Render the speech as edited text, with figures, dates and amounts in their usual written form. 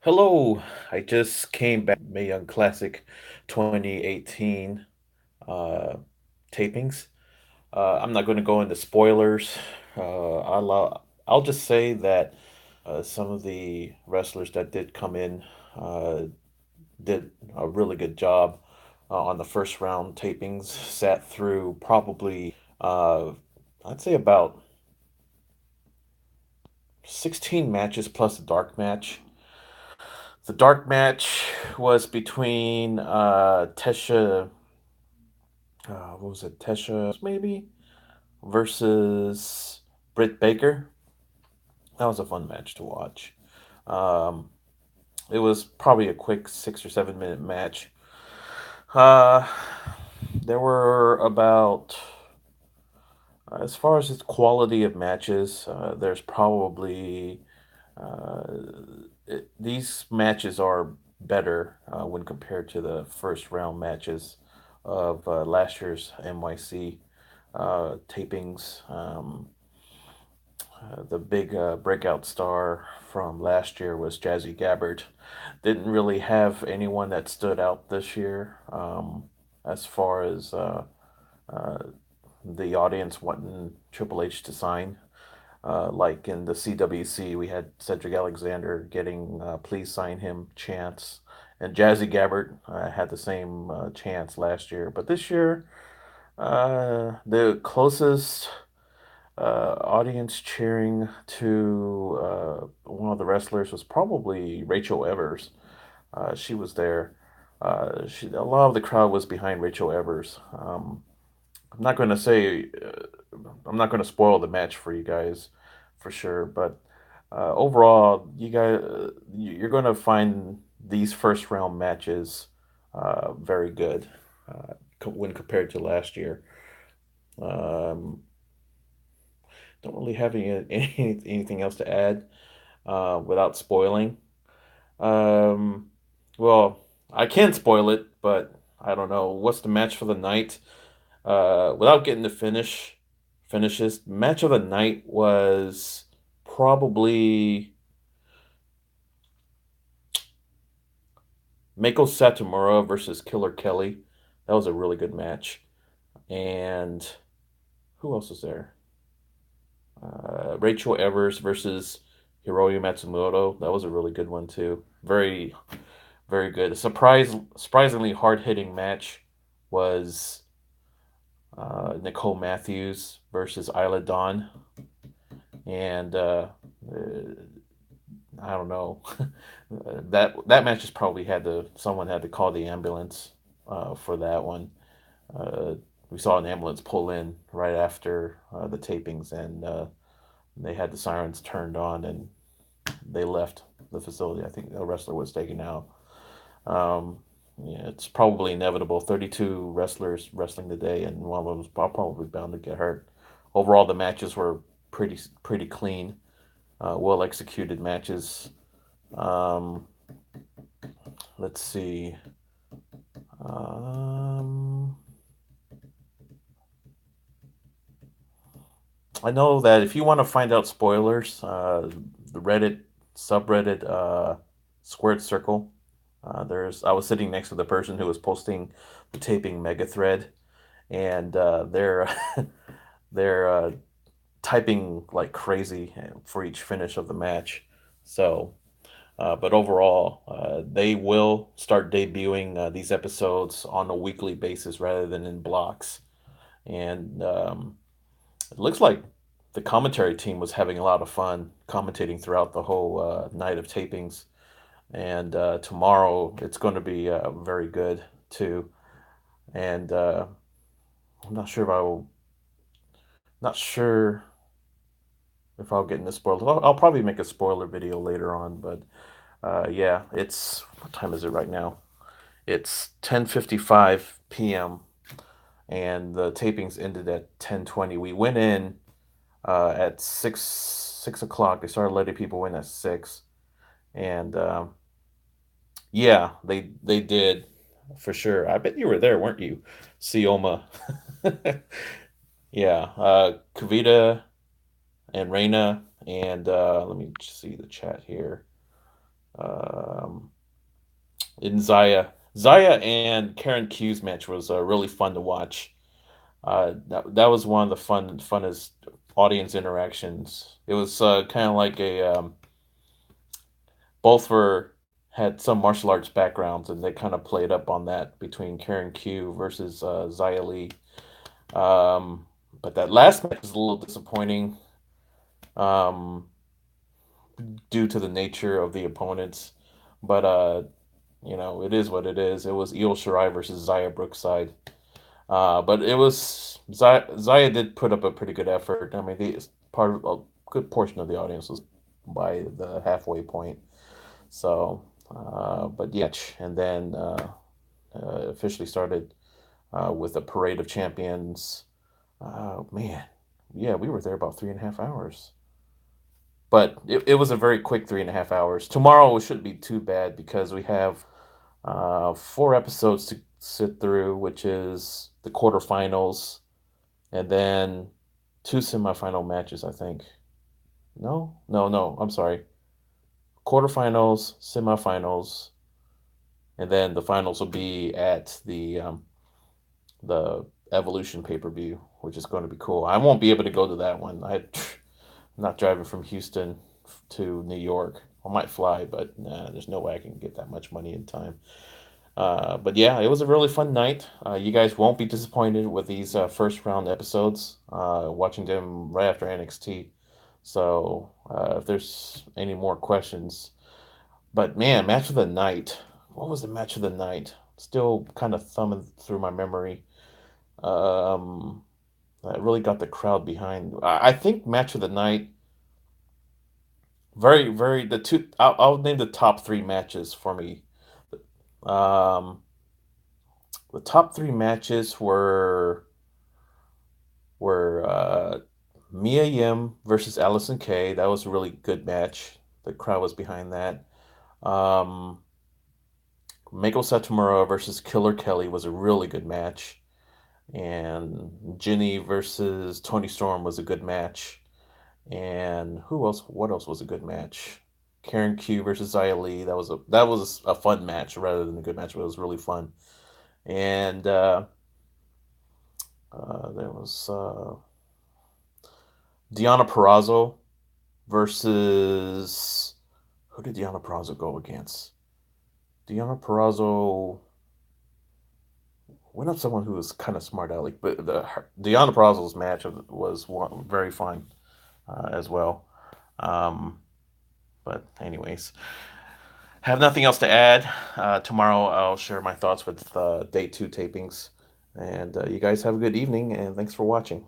Hello, I just came back Mae Young Classic 2018 uh, tapings. I'm not going to go into spoilers. I'll just say that some of the wrestlers that did come in uh, did a really good job on the first round tapings. Sat through probably, I'd say about 16 matches plus a dark match. The dark match was between what was it, Tesha maybe versus Britt Baker. That was a fun match to watch. Um, it was probably a quick 6 or 7 minute match. Uh, there were about, as far as its quality of matches, there's probably uh, these matches are better when compared to the first round matches of last year's MYC tapings. The big breakout star from last year was Jazzy Gabbard. Didn't really have anyone that stood out this year as far as uh, the audience wanting Triple H to sign. Like in the CWC, we had Cedric Alexander getting "Please sign him" chants, and Jazzy Gabbert had the same chants last year. But this year, the closest audience cheering to one of the wrestlers was probably Rachel Evers. She was there. A lot of the crowd was behind Rachel Evers. I'm not going to say, I'm not going to spoil the match for you guys, for sure. But overall, you're going to find these first round matches very good when compared to last year. Um, don't really have anything else to add without spoiling. Um, well, I can spoil it, but I don't know. What's the match for the night? Without getting to finishes, match of the night was probably Mako Satomura versus Killer Kelly. That was a really good match. And who else was there? Rachel Evers versus Hiroyo Matsumoto. That was a really good one too. Very, very good. Surprisingly hard hitting match was Nicole Matthews versus Isla Dawn, and I don't know. That match just probably had to someone had to call the ambulance for that one. Uh, we saw an ambulance pull in right after the tapings, and they had the sirens turned on, and they left the facility. I think a wrestler was taken out. Um, yeah, it's probably inevitable. 32 wrestlers wrestling today, and one of them was probably bound to get hurt. Overall, the matches were pretty clean, well executed matches. Um, let's see. Um, I know that if you want to find out spoilers, the Reddit subreddit Squared Circle. There's I was sitting next to the person who was posting the taping mega thread, and they're typing like crazy for each finish of the match. So, but overall, they will start debuting these episodes on a weekly basis rather than in blocks. And it looks like the commentary team was having a lot of fun commentating throughout the whole night of tapings. And tomorrow it's going to be very good too. And I'm not sure if I'll get into spoilers. I'll probably make a spoiler video later on, but yeah, it's what time is it right now? It's 10:55 p.m. and the tapings ended at 10:20. We went in at six o'clock. They started letting people in at 6, and yeah, they did for sure. I bet you were there, weren't you, Sioma? Yeah, Kavita and Reina, and let me see the chat here. um, in Zaya and Karen Q's match was really fun to watch. That was one of the funnest audience interactions. It was kind of like a both were had some martial arts backgrounds, and they kind of played up on that between Karen Q versus Zia Lee. Um, but that last match was a little disappointing um, due to the nature of the opponents. But it is what it is. It was Io Shirai versus Zaya Brookside. But it was Zaya did put up a pretty good effort. I mean, the part of a good portion of the audience was by the halfway point. So, but yeah, and then officially started with a parade of champions. Man, yeah, we were there about 3.5 hours. But it was a very quick 3.5 hours. Tomorrow it shouldn't be too bad because we have 4 episodes to sit through, which is the quarterfinals and then two semifinal matches, I think. No, no, no. I'm sorry. Quarterfinals, semifinals, and then the finals will be at the Evolution pay per view, which is going to be cool. I won't be able to go to that one. I'm not driving from Houston to New York. I might fly, but nah, there's no way I can get that much money in time. But yeah, it was a really fun night. You guys won't be disappointed with these first round episodes, watching them right after NXT. So if there's any more questions, but man, match of the night. What was the match of the night? Still kind of thumbing through my memory. Um, that really got the crowd behind. I think match of the night. Very, very. The two. I'll name the top three matches for me. Um, the top three matches were Mia Yim versus Allison Kay. That was a really good match. The crowd was behind that. Um, Meiko Satomura versus Killer Kelly was a really good match. And Jinny versus Tony Storm was a good match. And who else? What else was a good match? Karen Q versus Xia Li. That was a fun match rather than a good match, but it was really fun. And there was Deonna Purrazzo versus who did Deonna Purrazzo go against? Deonna Purrazzo went up someone who was kind of smart aleck, but Deonna Purrazzo's match was very fun as well. Um, but anyways, have nothing else to add. Tomorrow I'll share my thoughts with day two tapings. And you guys have a good evening, and thanks for watching.